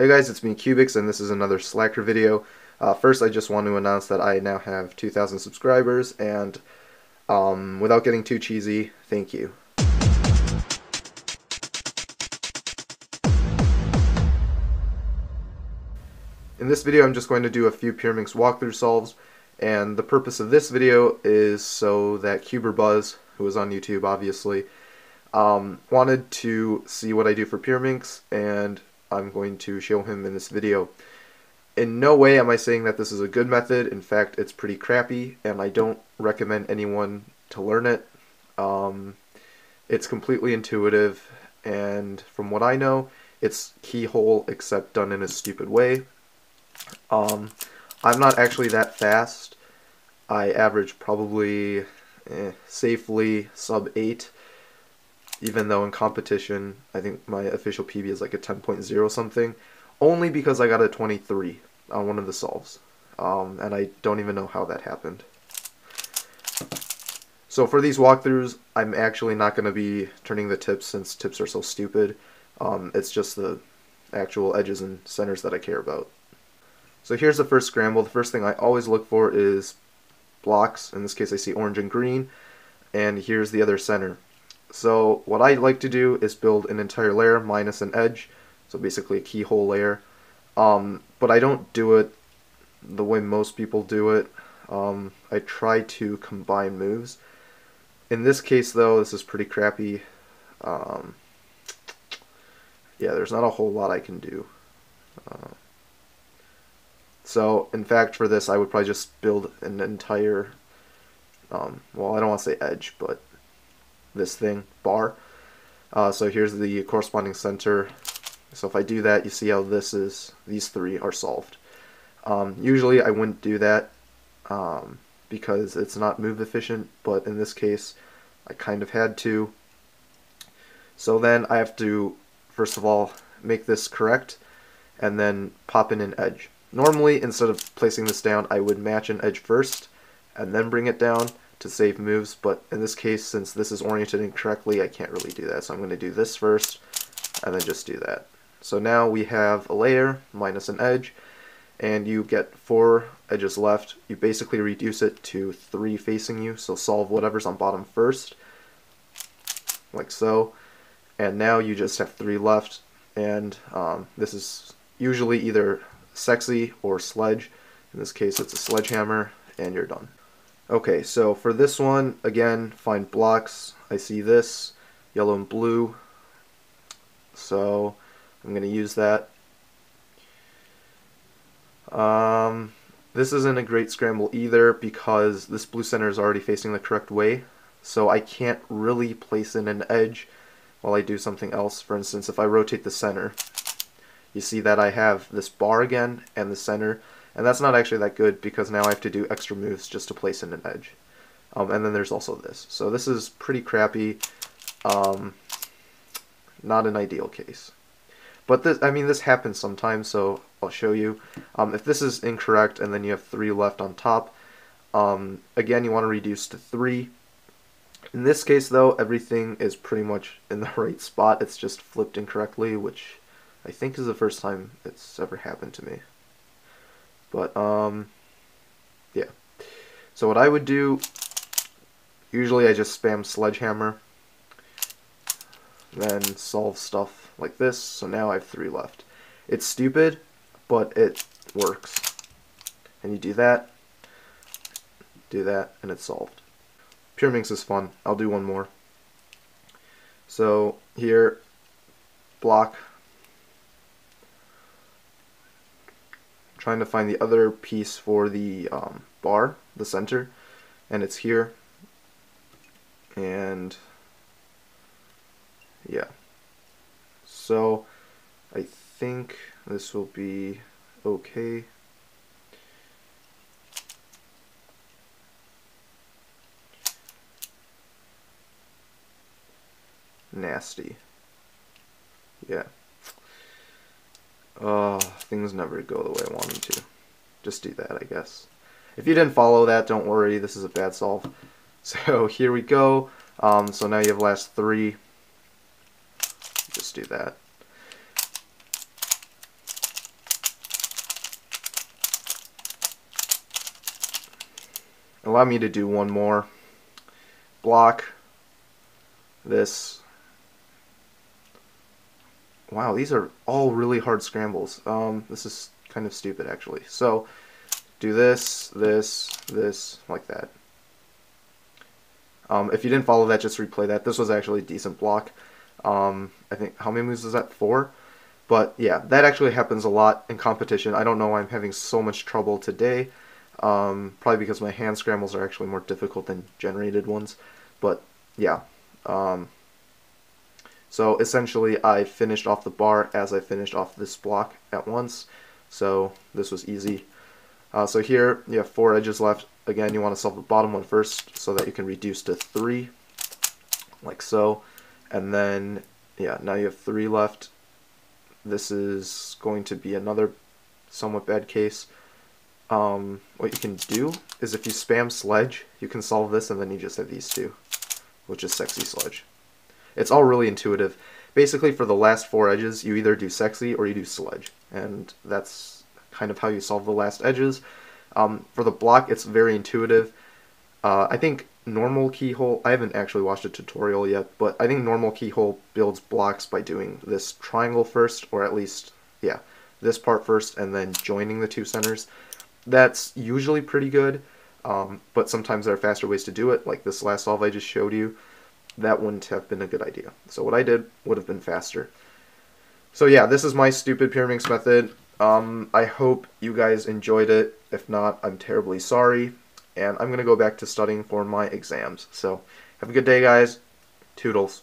Hey guys, it's me cyoubx and this is another Slacker video. First I just want to announce that I now have 2,000 subscribers and without getting too cheesy, thank you. In this video I'm just going to do a few Pyraminx walkthrough solves, and the purpose of this video is so that cyoubx, who is on YouTube obviously, wanted to see what I do for Pyraminx, and I'm going to show him in this video. In no way am I saying that this is a good method. In fact, it's pretty crappy and I don't recommend anyone to learn it. It's completely intuitive, and from what I know, it's keyhole except done in a stupid way. I'm not actually that fast. I average probably safely sub 8, even though in competition I think my official PB is like a 10.0 something, only because I got a 23 on one of the solves, and I don't even know how that happened. So for these walkthroughs, I'm actually not going to be turning the tips since tips are so stupid. It's just the actual edges and centers that I care about. So here's the first scramble. The first thing I always look for is blocks. In this case I see orange and green, and here's the other center. So what I like to do is build an entire layer minus an edge, so basically a keyhole layer. But I don't do it the way most people do it. I try to combine moves. In this case though, this is pretty crappy. Yeah, there's not a whole lot I can do. So in fact for this I would probably just build an entire, well, I don't want to say edge, but this thing, bar. So here's the corresponding center. So if I do that, you see how these three are solved. Usually I wouldn't do that because it's not move efficient, but in this case I kind of had to. So then I have to first of all make this correct and then pop in an edge. Normally, instead of placing this down, I would match an edge first and then bring it down to save moves, but in this case, since this is oriented incorrectly, I can't really do that. So I'm going to do this first and then just do that. So now we have a layer minus an edge, and you get 4 edges left. You basically reduce it to 3 facing you, so solve whatever's on bottom first, like so. And now you just have 3 left, and this is usually either sexy or sledge. In this case it's a sledgehammer, and you're done. Okay, so for this one, again, find blocks. I see this, yellow and blue, so I'm going to use that. This isn't a great scramble either because this blue center is already facing the correct way, so I can't really place in an edge while I do something else. For instance, if I rotate the center, you see that I have this bar again and the center, and that's not actually that good because now I have to do extra moves just to place in an edge. And then there's also this. So this is pretty crappy, not an ideal case. But this, I mean, this happens sometimes, so I'll show you. If this is incorrect and then you have 3 left on top, again you want to reduce to 3. In this case though, everything is pretty much in the right spot. It's just flipped incorrectly, which I think is the first time it's ever happened to me. But yeah. So what I would do, usually I just spam sledgehammer, then solve stuff like this. So now I have 3 left. It's stupid, but it works. And you do that, and it's solved. Pyraminx is fun. I'll do one more. So here, block. Trying to find the other piece for the bar, the center, and it's here. And yeah, so I think this will be okay. Nasty. Yeah. Things never go the way I want them to. Just do that, I guess. If you didn't follow that, don't worry, this is a bad solve. So here we go. So now you have last 3. Just do that. Allow me to do one more block. This. Wow, these are all really hard scrambles. This is kind of stupid actually. So do this, this, like that. If you didn't follow that, just replay that. This was actually a decent block. I think, how many moves is that? 4? But yeah, that actually happens a lot in competition. I don't know why I'm having so much trouble today. Probably because my hand scrambles are actually more difficult than generated ones. But yeah. So essentially I finished off the bar as I finished off this block at once. So this was easy. So here you have 4 edges left. Again, you want to solve the bottom one first so that you can reduce to 3, like so. And then, yeah, now you have 3 left. This is going to be another somewhat bad case. What you can do is if you spam sledge, you can solve this, and then you just have these 2, which is sexy sledge. It's all really intuitive. Basically, for the last 4 edges, you either do sexy or you do sledge, and that's kind of how you solve the last edges. For the block, it's very intuitive. I think normal keyhole, I haven't actually watched a tutorial yet, but I think normal keyhole builds blocks by doing this triangle first, or at least, yeah, this part first, and then joining the 2 centers. That's usually pretty good, but sometimes there are faster ways to do it, like this last solve I just showed you. That wouldn't have been a good idea. So what I did would have been faster. So yeah, this is my stupid Pyraminx method. I hope you guys enjoyed it. If not, I'm terribly sorry. And I'm going to go back to studying for my exams. So have a good day, guys. Toodles.